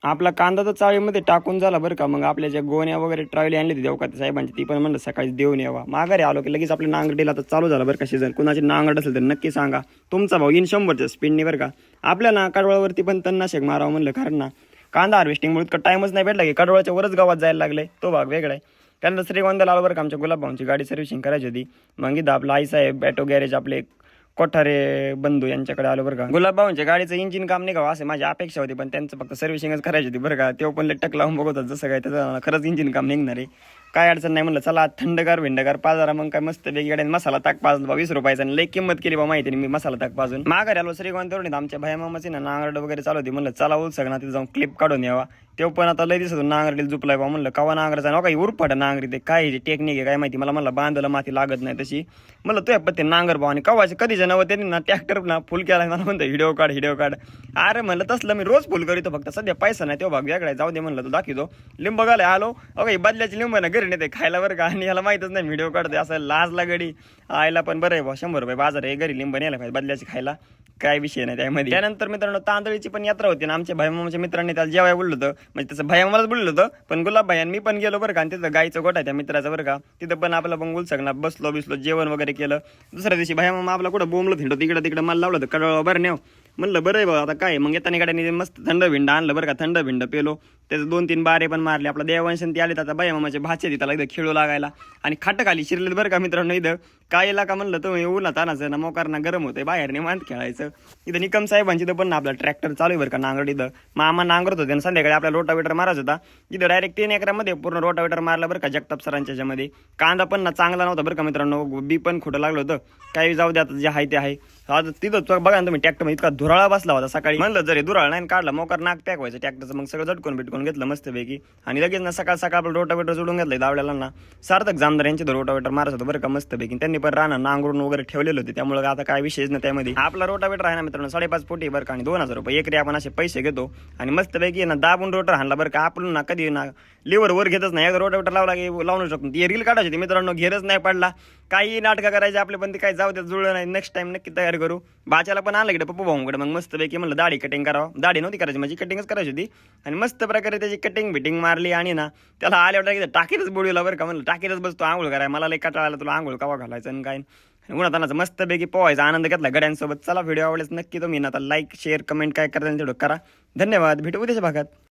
आपला कांदा तर चाळीमध्ये टाकून झाला बरं का. मग आपल्या ज्या गोण्या वगैरे ट्रॉली आणली होती देवकाते साहेबांची, ती पण म्हणलं सकाळी देऊन यावा. माघारी आलो की लगेच आपल्या नांगरडीला तर चालू झालं बरं का सीझन. कुणाची नांगरड असेल तर नक्की सांगा. तुमचा भाऊ इन 100च्या स्पीडनी बरं का. आपल्या ना कडवळावरती पण तणनाशक मारावं म्हणलं, कारण ना कांदा हार्वेस्टिंगमुळे इतका टाईमच नाही भेटला की कडवळाच्या वरच गावात जायला लागले. तो भाग वेगळा आहे. त्यानंतर श्रीगोंद्याला आलो बरं का. आमच्या गुलाब भाऊंची गाडी सर्व्हिसिंग करायची होती. मग इथं आपलं आईसाहेब ऑटो गॅरेज आपले कोठारे बंधू यांच्याकडे आलो बरं का. गुलाबभाऊंच्या गाडीचं इंजिन काम निघावं असे माझी अपेक्षा होती, पण त्यांचं फक्त सर्व्हिसिंगच करायची होती बरं का. तेव्हा पण लटक लावून बघत होतं जसं काय त्याचं खरंच इंजिन काम निघणार आहे. काय अडचण नाही म्हणलं, चला थंडगार भिंडगार पाजारा. मग काय मस्त वेगळी गाड्याने मसाला ताक पाजला 20 रुपयाचा, आणि लई किंमत केली बा माहिती मी मसाला ताक पाजून. माघारी आलो श्रीगोंद्यावरून. आमच्या भाया मामाची ना नांगरड वगैरे चालू होती. म्हणलं चला उल सगळं तिथे जाऊन क्लिप काढून यावा. तेव्हा पण आता लई दिसत नांगरडीला झुपलाय बा. म्हणलं कवा नांगराचा ना काही उरफाट नांगरी, ते काय टेक्निक आहे काय माहिती मला. म्हणलं बांधलं माती लागत नाही तशी. म्हणलं तुझ्या पत्ते नांगर भाऊ, आणि कवाचे कधीच्या नवं त्यांनी ना ट्रॅक्टर ना फुल केला. मला म्हणतं व्हिडिओ काढ. अरे म्हणलं तसलं मी रोज फुल करीतो, फक्त सध्या पैसा नाही तेव्हा भाग वेगळा. जाऊ दे म्हणलं, तो दाखवतो. लिंब गाले आलो अगं बदल्याची लिंब ना घरी नेते खायला बरं का. आणि याला माहितच नाही व्हिडिओ काढते, असं लाजला गडी. आयला पण बरं आहे बा, 100 रुपये बाजार आहे, घरी लिंब न्यायला पाहिजे बदल्याची खायला, काय विषय नाही त्यामध्ये. त्यानंतर मित्रांनो तांदळीची पण यात्रा होती ना. आमच्या भाईमामाच्या मित्रांनी त्याला जेवाय बोललं होतं, म्हणजे तसं भाईमामालाच बोललं होतं. पण गुलाब भाई मी पण गेलो बरं का. आणि तिथं गाईचं गोठा आहे त्या मित्राचं बरं का. तिथं पण आपला बंगुल सगळं बसलो जेवण वगैरे केलं. दुसऱ्या दिवशी भाईमामा आपला कुठं बोंबलं थिंडो तिकडं मला लावलं होतं कडळ बरं नेव. म्हणलं बरं आहे बा आता काय. मग येताना गाड्याने मस्त थंड भिंड आणलं बरं का. थंड भिंड पेलो, त्याचं 2-3 बारे पण मारले. आपला देवांशन ती आले तर आता भाईमामाचे भाचे तिथं एकदा खेळू लागायला. आणि खाट खाली शिरले बरं का मित्रांनो. इथं काय का म्हणलं तुम्ही उन्हात आणायचं ना, मोकारना गरम होते बाहेर निवांत खेळायचं. इथं निकम साहेबांची तर पण ना आपला ट्रॅक्टर चालू आहे बरं का नांगरड. इथं मामा नांगरत होते आणि संध्याकाळी आपला रोटावेटर मारायचा होता. इथं डायरेक्ट 3 एकरामध्ये पूर्ण रोटावेटर मारला बरं का जगताप सरांच्या ह्याच्यामध्ये. कांदा पण ना चांगला नव्हता बरं का मित्रांनो, बी पण खोटं लागलं होतं. काही जाऊ द्या, जे आहे ते आहे. आता तिथं बघा ना तुम्ही ट्रॅक्टर इतका धुराळा बसला होता सकाळी. म्हणलं जरी धुराळ नाही काढला मोकार नाक पॅक व्हायचं ट्रॅक्टरचं. मग सगळं झटकून बिटकून घेतलं मस्तपैकी. आणि लगेच ना सकाळ आपलं रोटावेटर जोडून घेतलं दावड्याला ना. सार्थक जामदार यांचे तर रोटावेटर मारत होतं बरं का मस्तपैकी. त्यांनी पण राहणार नांगरून वगैरे ठेवलेले होते, त्यामुळे आता काय विशेष नाही त्यामध्ये. आपला रोटावेटर आहे ना मित्रांनो 5.5 फुटी बरं का. आणि 2000 रुपये एकरी आपण असे पैसे घेतो. आणि मस्तपैकी ना दाबून रोटर हाणला बरं का. आपण ना कधी ना लिव्हर वर घेतच नाही. रोटावेटर लावला की लावून शकतो. ती रील काढायची मित्रांनो, घेरच नाही पडला. काही नाटकं करायचे आपले, पण ते काही जाऊ द्या जुळलं नाही. नेक्स्ट टाइम नक्की तयार करू. बाच्याला पण आणलं इकडे पप्पू भाऊंकडे. मग मस्तपैकी म्हणलं दाढी कटिंग करावं. दाढी नव्हती करायची, म्हणजे कटिंगच करायची होती. आणि मस्त प्रकारे त्याची कटिंग बिटिंग मारली. आणि ना त्याला आल्यावर टाकीतच बुडवला बरं का. म्हणलं टाकीतच बसतो आंघोळ कराय. मला लई कंटाळा तुला आंघोळ कवा घालायचं आणि काय. उन्हातानाचं मस्तपैकी पोहायचा आनंद घेतला गड्यांसोबत. चला व्हिडिओ आवडल्यास नक्की तुम्ही ना आता लाईक शेअर कमेंट काय करता तेवढं करा. धन्यवाद. भेटू उद्याच्या भागात.